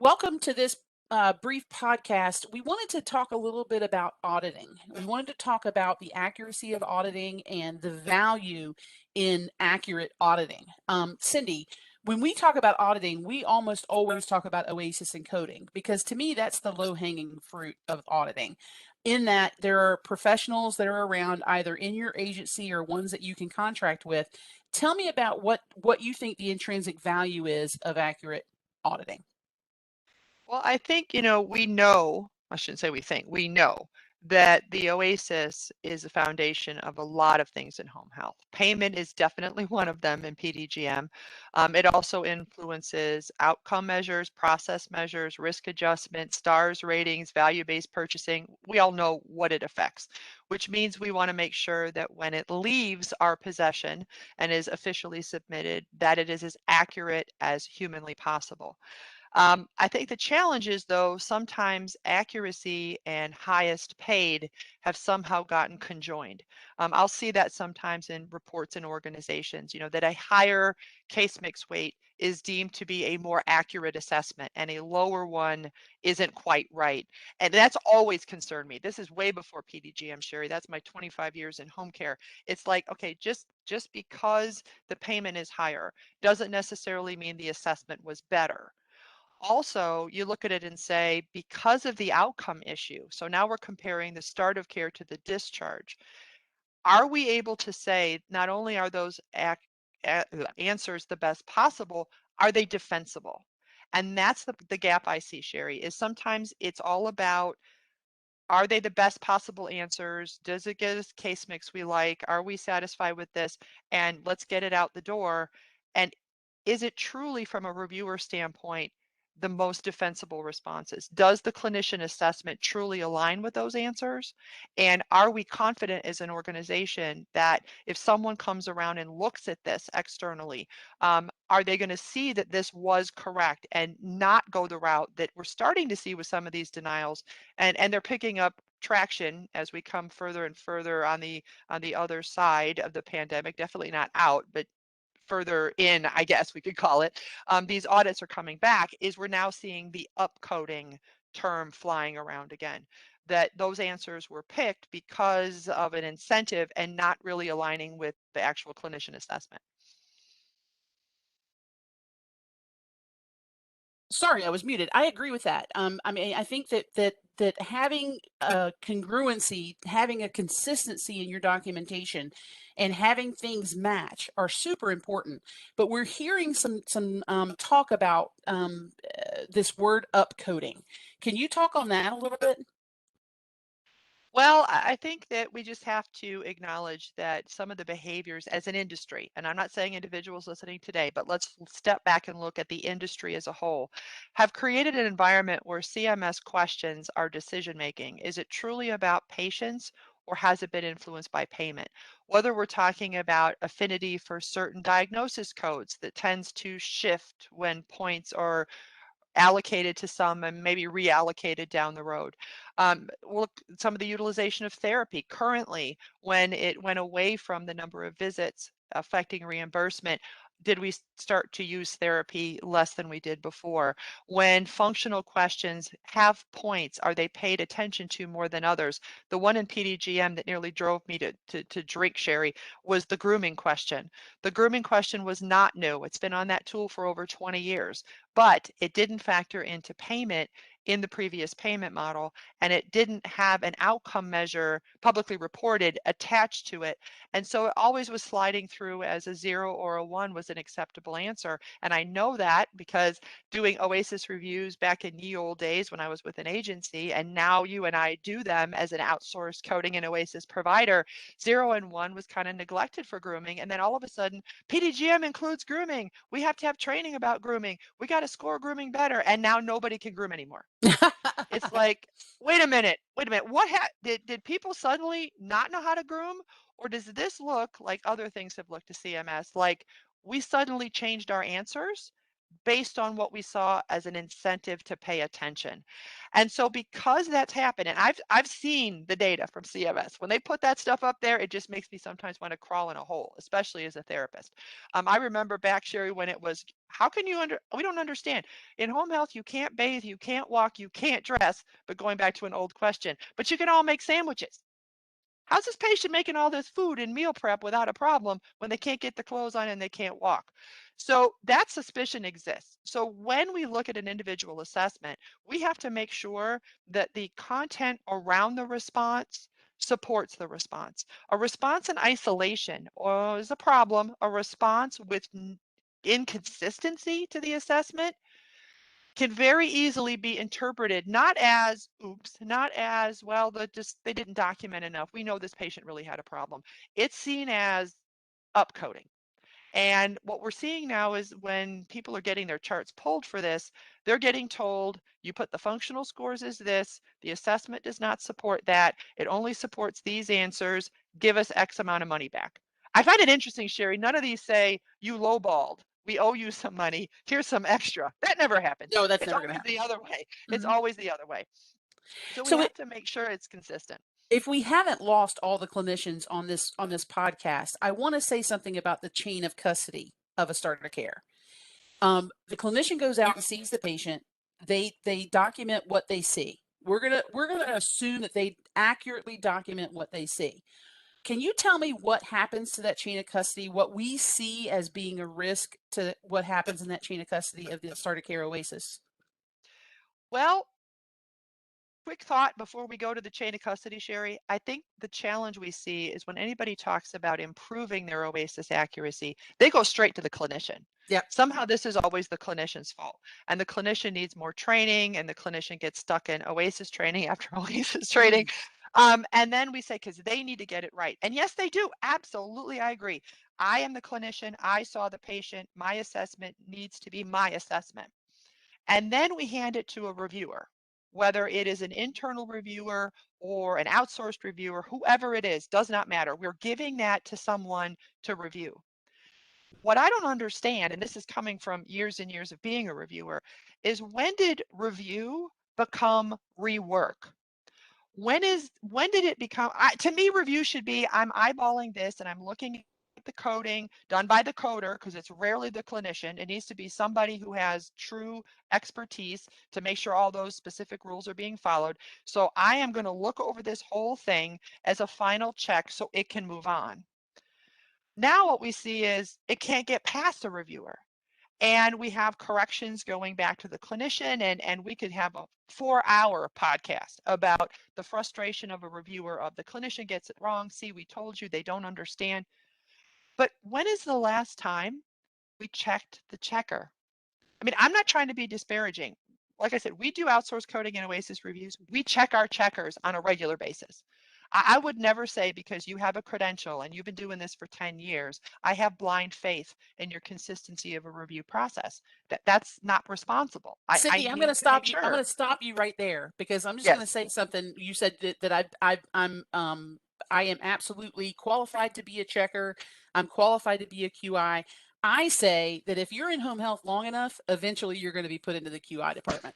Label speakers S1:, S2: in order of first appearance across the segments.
S1: Welcome to this brief podcast. We wanted to talk a little bit about auditing. We wanted to talk about the accuracy of auditing and the value in accurate auditing. Cindy, when we talk about auditing, we almost always talk about OASIS and coding because to me, that's the low hanging fruit of auditing. In that there are professionals that are around either in your agency or ones that you can contract with. Tell me about what you think the intrinsic value is of accurate auditing.
S2: Well, I think, we know, I shouldn't say we think, we know that the OASIS is a foundation of a lot of things in home health. Payment is definitely one of them in PDGM. It also influences outcome measures, process measures, risk adjustment, stars ratings, value-based purchasing. We all know what it affects, which means we want to make sure that when it leaves our possession and is officially submitted, that it is as accurate as humanly possible. I think the challenge is, though, sometimes accuracy and highest paid have somehow gotten conjoined. I'll see that sometimes in reports and organizations, that a higher case mix weight is deemed to be a more accurate assessment and a lower one isn't quite right. And that's always concerned me. This is way before PDGM, Sherry. That's my 25 years in home care. It's like, okay, just because the payment is higher doesn't necessarily mean the assessment was better. Also, you look at it and say, because of the outcome issue, so now we're comparing the start of care to the discharge. Are we able to say not only are those answers the best possible, are they defensible? And that's the gap I see, Sherry, is sometimes it's all about, are they the best possible answers? Does it get us case mix we like? Are we satisfied with this? And let's get it out the door. And is it truly, from a reviewer standpoint, the most defensible responses? Does the clinician assessment truly align with those answers? And are we confident as an organization that if someone comes around and looks at this externally, are they going to see that this was correct and not go the route that we're starting to see with some of these denials? And they're picking up traction as we come further and further on the other side of the pandemic. Definitely not out, but further in, I guess we could call it. These audits are coming back. Is we're now seeing the upcoding term flying around again. That those answers were picked because of an incentive and not really aligning with the actual clinician assessment.
S1: Sorry, I was muted. I agree with that. I mean, I think that having a congruency, having a consistency in your documentation, and having things match are super important. But we're hearing some talk about this word upcoding. Can you talk on that a little bit?
S2: Well, I think that we just have to acknowledge that some of the behaviors as an industry, and I'm not saying individuals listening today, but let's step back and look at the industry as a whole, have created an environment where CMS questions our decision making. Is it truly about patients, or has it been influenced by payment? Whether we're talking about affinity for certain diagnosis codes that tends to shift when points are allocated to some and maybe reallocated down the road. Look, some of the utilization of therapy currently, when it went away from the number of visits affecting reimbursement, did we start to use therapy less than we did before? When functional questions have points, are they paid attention to more than others? The one in PDGM that nearly drove me to drink, Sherry, was the grooming question. The grooming question was not new. It's been on that tool for over 20 years, but it didn't factor into payment in the previous payment model, and it didn't have an outcome measure publicly reported attached to it. And so it always was sliding through as a 0 or a 1 was an acceptable answer. And I know that because doing OASIS reviews back in ye old days when I was with an agency, and now you and I do them as an outsourced coding and OASIS provider, 0 and 1 was kind of neglected for grooming. And then all of a sudden, PDGM includes grooming. We have to have training about grooming. We got to score grooming better. And now nobody can groom anymore. It's like, wait a minute. What did people suddenly not know how to groom? Or does this look like other things have looked to CMS? Like we suddenly changed our answers based on what we saw as an incentive to pay attention. And so because that's happened, and I've seen the data from CMS, when they put that stuff up there, it just makes me sometimes want to crawl in a hole, especially as a therapist. I remember back, Sherry, when it was, how can you we don't understand. In home health, you can't bathe, you can't walk, you can't dress, but going back to an old question, but you can all make sandwiches. How's this patient making all this food and meal prep without a problem when they can't get the clothes on and they can't walk? So that suspicion exists. So when we look at an individual assessment, we have to make sure that the content around the response supports the response. A response in isolation is a problem. A response with inconsistency to the assessment can very easily be interpreted not as oops, not as well, they didn't document enough. We know this patient really had a problem. It's seen as upcoding. And what we're seeing now is when people are getting their charts pulled for this, they're getting told you put the functional scores as this, the assessment does not support that, it only supports these answers, give us X amount of money back. I find it interesting, Sherry, none of these say you lowballed. We owe you some money. Here's some extra. That never happens.
S1: No, that's
S2: It's
S1: never going to
S2: always
S1: happen.
S2: the other way. It's
S1: Mhm.
S2: always the other way. So we
S1: So
S2: have to make sure it's consistent.
S1: if we haven't lost all the clinicians on this podcast, I want to say something about the chain of custody of a starter care. The clinician goes out and sees the patient. They document what they see. We're gonna assume that they accurately document what they see. Can you tell me what happens to that chain of custody? What we see as being a risk to what happens in that chain of custody of the starter care oasis?
S2: Well, quick thought before we go to the chain of custody, Sherry. I think the challenge we see is when anybody talks about improving their OASIS accuracy, they go straight to the clinician.
S1: Yeah.
S2: Somehow this is always the clinician's fault. And the clinician needs more training, and the clinician gets stuck in OASIS training after OASIS training.
S1: Mm.
S2: And then we say, because they need to get it right. And yes, they do. Absolutely, I agree. I am the clinician. I saw the patient. My assessment needs to be my assessment. And then we hand it to a reviewer, whether it is an internal reviewer or an outsourced reviewer, whoever it is, does not matter. We're giving that to someone to review. What I don't understand, and this is coming from years and years of being a reviewer, is when did review become rework? When did it become, to me, review should be, I'm eyeballing this and I'm looking at the coding done by the coder, because it's rarely the clinician. It needs to be somebody who has true expertise to make sure all those specific rules are being followed. So I am going to look over this whole thing as a final check so it can move on. Now what we see is it can't get past a reviewer. And we have corrections going back to the clinician, and we could have a 4-hour podcast about the frustration of a reviewer of the clinician gets it wrong. See, we told you they don't understand. But when is the last time we checked the checker? I mean, I'm not trying to be disparaging. Like I said, we do outsource coding and OASIS reviews. We check our checkers on a regular basis. I would never say because you have a credential and you've been doing this for 10 years, I have blind faith in your consistency of a review process. That's not responsible. I
S1: Sydney, I'm going
S2: need
S1: to
S2: to make
S1: stop you. I'm going
S2: sure.
S1: to stop you right there because I'm just going to
S2: Yes.
S1: say something. You said that I am absolutely qualified to be a checker. I'm qualified to be a QI. I say that if you're in home health long enough, eventually you're going to be put into the QI department.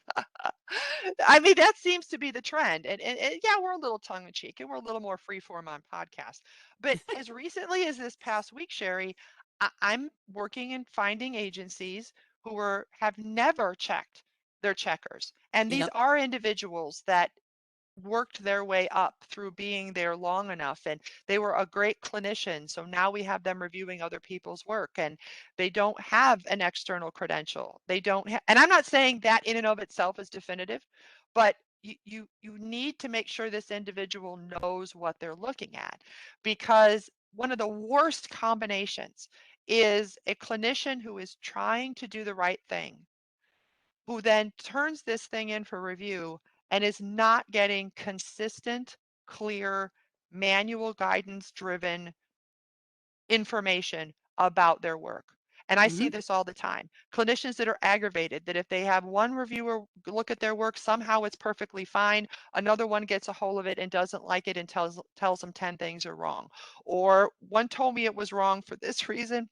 S2: I mean, that seems to be the trend. And yeah, we're a little tongue in cheek and we're a little more freeform on podcast. But as recently as this past week, Sherry, I'm working and finding agencies have never checked their checkers. And these
S1: Yep.
S2: are individuals that worked their way up through being there long enough, and they were a great clinician, so now we have them reviewing other people's work, and they don't have an external credential. They don't and I'm not saying that in and of itself is definitive, but you need to make sure this individual knows what they're looking at, because one of the worst combinations is a clinician who is trying to do the right thing, who then turns this thing in for review and is not getting consistent, clear, manual guidance driven information about their work. And I see
S1: Hmm.
S2: this all the time. Clinicians that are aggravated that if they have one reviewer look at their work, somehow it's perfectly fine. Another one gets a hold of it and doesn't like it and tells them 10 things are wrong. Or one told me it was wrong for this reason.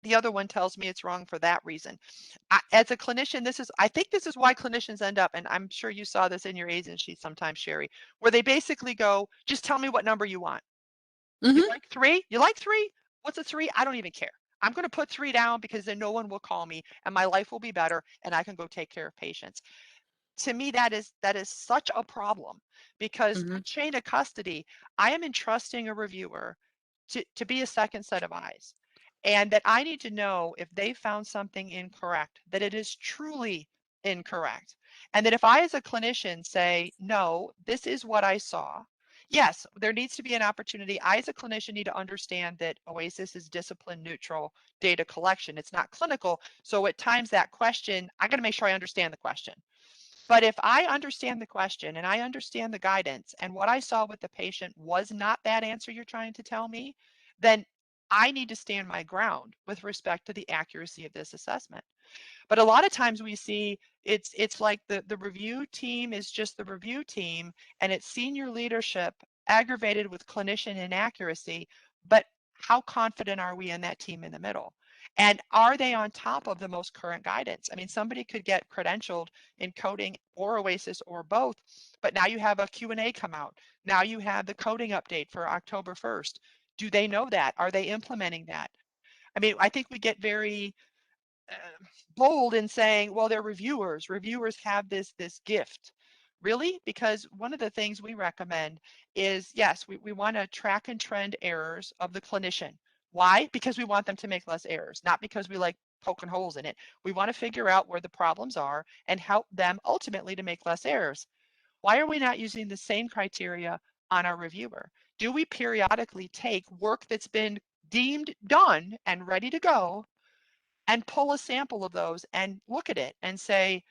S2: The other one tells me it's wrong for that reason. As a clinician, I think this is why clinicians end up, and I'm sure you saw this in your agency sometimes, Sherry, where they basically go, just tell me what number you want. You
S1: Hmm.
S2: like three? You like three? What's a three? I don't even care. I'm going to put three down because then no one will call me and my life will be better and I can go take care of patients. To me, that is such a problem because
S1: Hmm.
S2: with chain of custody, I am entrusting a reviewer to be a second set of eyes. And that I need to know if they found something incorrect, that it is truly incorrect. And that if I, as a clinician, say, no, this is what I saw, yes, there needs to be an opportunity. I, as a clinician, need to understand that OASIS is discipline neutral data collection. It's not clinical. So at times that question, I got to make sure I understand the question. But if I understand the question and I understand the guidance and what I saw with the patient was not that answer you're trying to tell me, then I need to stand my ground with respect to the accuracy of this assessment. But a lot of times we see it's like the review team is just the review team and it's senior leadership aggravated with clinician inaccuracy, but how confident are we in that team in the middle? And are they on top of the most current guidance? I mean, somebody could get credentialed in coding or OASIS or both, but now you have a Q&A come out. Now you have the coding update for October 1st. Do they know that? Are they implementing that? I mean, I think we get very uh, bold in saying, well, they're reviewers. Reviewers have this gift. Really? Because one of the things we recommend is, yes, we want to track and trend errors of the clinician. Why? Because we want them to make less errors, not because we like poking holes in it. We want to figure out where the problems are and help them ultimately to make less errors. Why are we not using the same criteria on our reviewer? Do we periodically take work that's been deemed done and ready to go and pull a sample of those and look at it and say,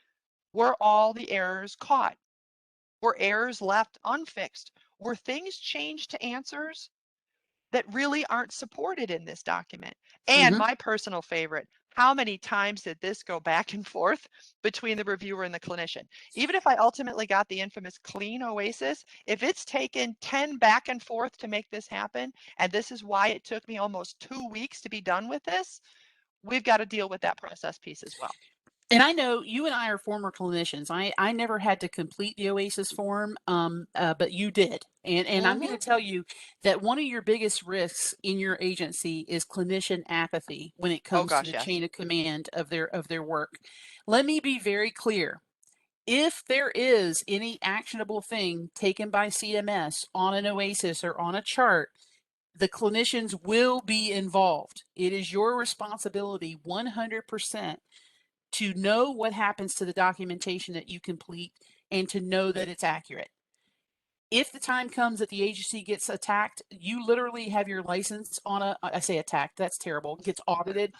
S2: were all the errors caught? Were errors left unfixed? Were things changed to answers that really aren't supported in this document? And
S1: Hmm.
S2: my personal favorite, how many times did this go back and forth between the reviewer and the clinician? Even if I ultimately got the infamous clean OASIS, if it's taken 10 back and forth to make this happen, and this is why it took me almost 2 weeks to be done with this, we've got to deal with that process piece as well.
S1: And I know you and I are former clinicians. I never had to complete the OASIS form, but you did. And I'm going
S2: Mm-hmm.
S1: to tell you that one of your biggest risks in your agency is clinician apathy when it
S2: Oh
S1: comes to
S2: gosh,
S1: the
S2: yes.
S1: chain of command of their work. Let me be very clear. If there is any actionable thing taken by CMS on an OASIS or on a chart, the clinicians will be involved. It is your responsibility 100% to know what happens to the documentation that you complete and to know that it's accurate. If the time comes that the agency gets attacked, you literally have your license on I say attacked, that's terrible, gets audited.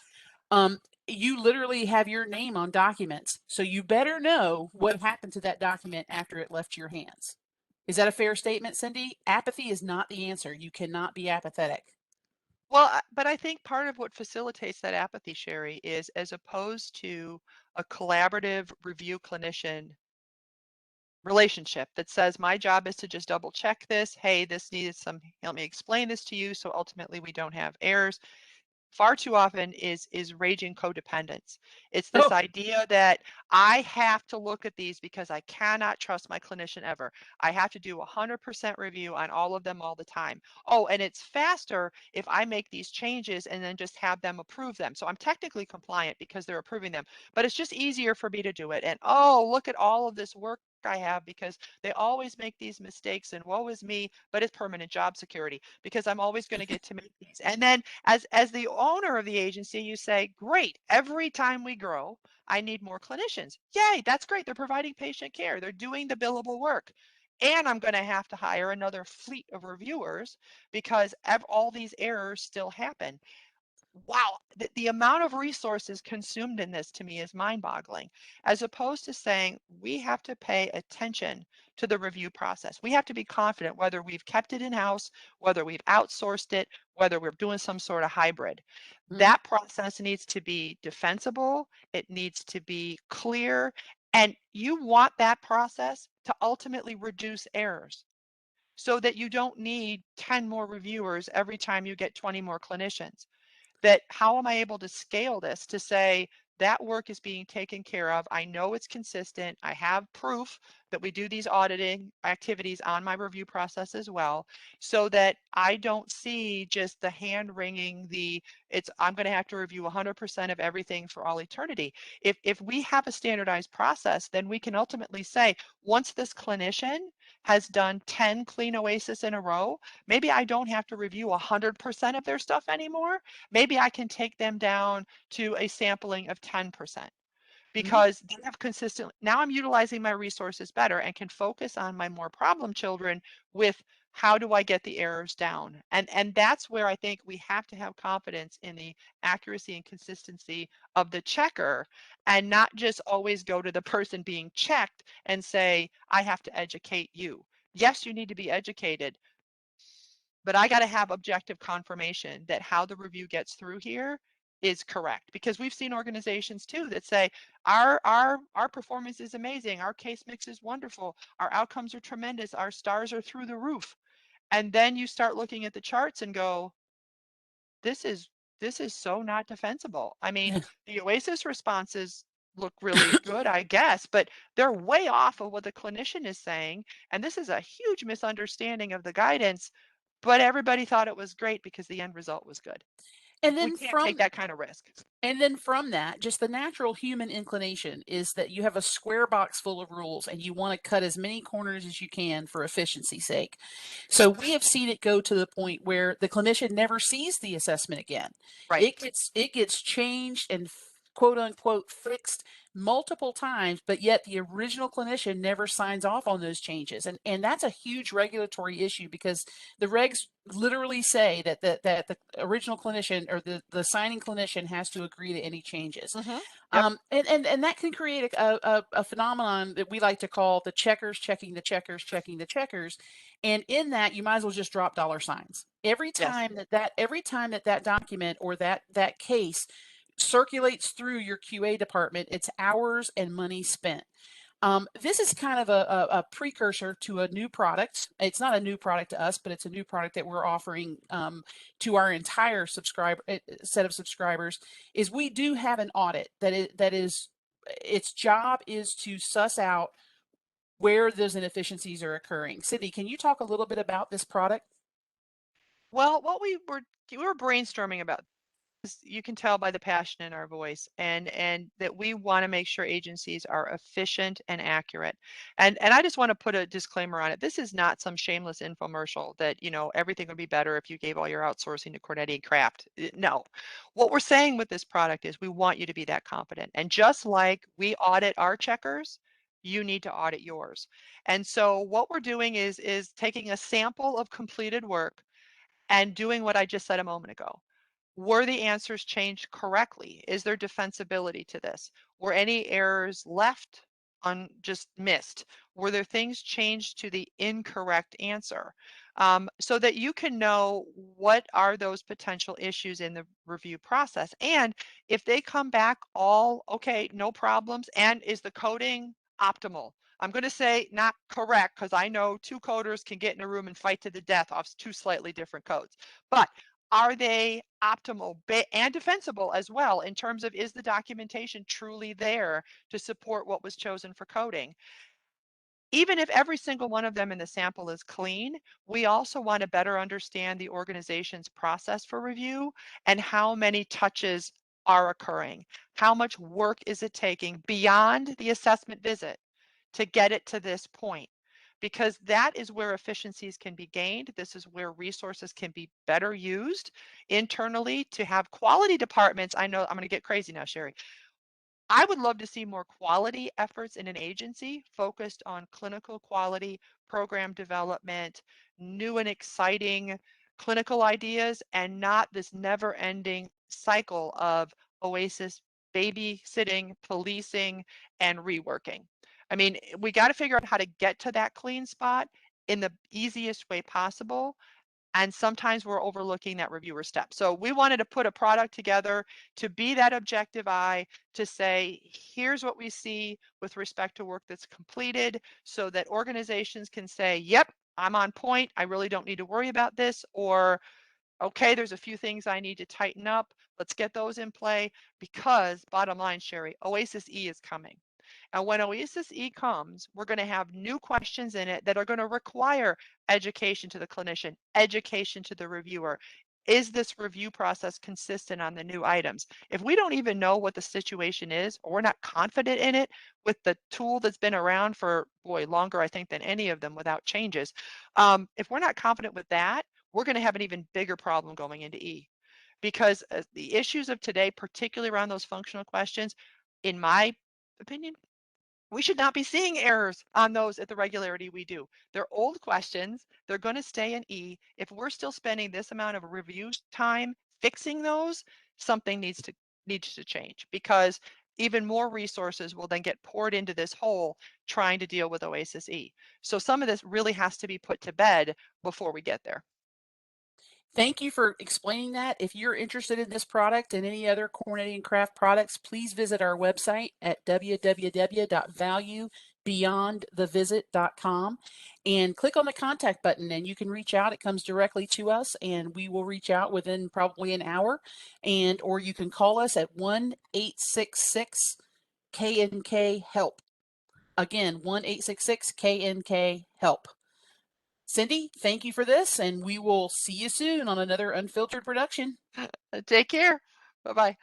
S1: Um, you literally have your name on documents. So you better know what happened to that document after it left your hands. Is that a fair statement, Cindy? Apathy is not the answer. You cannot be apathetic.
S2: Well, but I think part of what facilitates that apathy, Sherry, is as opposed to a collaborative review clinician relationship that says my job is to just double check this. Hey, this needs some, help me explain this to you so ultimately we don't have errors. Far too often is raging codependence. It's this
S1: Oh,
S2: idea that I have to look at these because I cannot trust my clinician ever. I have to do 100% review on all of them all the time. Oh, and it's faster if I make these changes and then just have them approve them. So I'm technically compliant because they're approving them, but it's just easier for me to do it. And oh, look at all of this work I have because they always make these mistakes and woe is me, but it's permanent job security because I'm always going to get to make these. And then as the owner of the agency, you say, great, every time we grow, I need more clinicians. Yay, that's great. They're providing patient care. They're doing the billable work. And I'm going to have to hire another fleet of reviewers because all these errors still happen. Wow, the amount of resources consumed in this to me is mind-boggling, as opposed to saying we have to pay attention to the review process. We have to be confident whether we've kept it in-house, whether we've outsourced it, whether we're doing some sort of hybrid.
S1: mhm.
S2: That process needs to be defensible, it needs to be clear, and you want that process to ultimately reduce errors so that you don't need 10 more reviewers every time you get 20 more clinicians. that how am I able to scale this to say that work is being taken care of? I know it's consistent. I have proof that we do these auditing activities on my review process as well, so that I don't see just the hand wringing, I'm going to have to review 100% of everything for all eternity. If we have a standardized process, then we can ultimately say, once this clinician has done 10 clean oasis in a row, maybe I don't have to review 100% of their stuff anymore. Maybe I can take them down to a sampling of 10%
S1: Mhm.
S2: because they have consistently, now I'm utilizing my resources better and can focus on my more problem children with how do I get the errors down? And that's where I think we have to have confidence in the accuracy and consistency of the checker, and not just always go to the person being checked and say, I have to educate you. Yes, you need to be educated, but I got to have objective confirmation that how the review gets through here is correct, because we've seen organizations too that say our performance is amazing, our case mix is wonderful, our outcomes are tremendous, our stars are through the roof, and then you start looking at the charts and go, this is this is so not defensible. I mean, the oasis responses look really good, I guess, but they're way off of what the clinician is saying, and this is a huge misunderstanding of the guidance, but everybody thought it was great because the end result was good.
S1: And
S2: We
S1: then
S2: can't take
S1: from
S2: that kind of risk.
S1: And then from that, just the natural human inclination is that you have a square box full of rules and you want to cut as many corners as you can for efficiency's sake. So we have seen it go to the point where the clinician never sees the assessment again.
S2: Right.
S1: It gets changed and quote unquote fixed multiple times, but yet the original clinician never signs off on those changes. And that's a huge regulatory issue because the regs literally say that the original clinician or the signing clinician has to agree to any changes.
S2: Mm-hmm. Yep.
S1: And that can create a phenomenon that we like to call the checkers checking the checkers checking the checkers. And in that, you might as well just drop dollar signs.
S2: Yes.
S1: Every time that document or that case circulates through your QA department, it's hours and money spent. This is kind of a precursor to a new product. It's not a new product to us, but it's a new product that we're offering to our entire subscriber set of subscribers. Is we do have an audit that is its job is to suss out where those inefficiencies are occurring. Sydney, can you talk a little bit about this product?
S2: Well, what we were brainstorming about, you can tell by the passion in our voice, and that we want to make sure agencies are efficient and accurate, and I just want to put a disclaimer on it. This is not some shameless infomercial that, everything would be better if you gave all your outsourcing to Cornetti Craft. No, what we're saying with this product is we want you to be that confident, and just like we audit our checkers, you need to audit yours. And so what we're doing is taking a sample of completed work and doing what I just said a moment ago. Were the answers changed correctly? Is there defensibility to this? Were any errors left just missed? Were there things changed to the incorrect answer? So that you can know what are those potential issues in the review process. And if they come back all okay, no problems, and is the coding optimal? I'm going to say not correct because I know two coders can get in a room and fight to the death off two slightly different codes. But are they optimal and defensible as well in terms of, is the documentation truly there to support what was chosen for coding? Even if every single one of them in the sample is clean, we also want to better understand the organization's process for review and how many touches are occurring. How much work is it taking beyond the assessment visit to get it to this point? Because that is where efficiencies can be gained. This is where resources can be better used internally to have quality departments. I know I'm going to get crazy now, Sherry. I would love to see more quality efforts in an agency focused on clinical quality, program development, new and exciting clinical ideas, and not this never ending cycle of OASIS babysitting, policing, and reworking. I mean, we got to figure out how to get to that clean spot in the easiest way possible, and sometimes we're overlooking that reviewer step. So we wanted to put a product together to be that objective eye, to say, here's what we see with respect to work that's completed, so that organizations can say, yep, I'm on point, I really don't need to worry about this, or okay, there's a few things I need to tighten up. Let's get those in play because bottom line, Sherry, Oasis E is coming. And when Oasis E comes, we're going to have new questions in it that are going to require education to the clinician, education to the reviewer. Is this review process consistent on the new items? If we don't even know what the situation is, or we're not confident in it with the tool that's been around for, boy, longer, I think, than any of them without changes, if we're not confident with that, we're going to have an even bigger problem going into E. Because the issues of today, particularly around those functional questions, in my opinion, we should not be seeing errors on those at the regularity we do. They're old questions. They're going to stay in E. If we're still spending this amount of review time fixing those, something needs to change because even more resources will then get poured into this hole trying to deal with Oasis E. So some of this really has to be put to bed before we get there.
S1: Thank you for explaining that. If you're interested in this product and any other Coordinating Craft products, please visit our website at www.valuebeyondthevisit.com and click on the contact button and you can reach out. It comes directly to us and we will reach out within probably an hour, and or you can call us at 1-866 KNK help. Again, 1-866 KNK help. Cindy, thank you for this, and we will see you soon on another Unfiltered production.
S2: Take care. Bye-bye.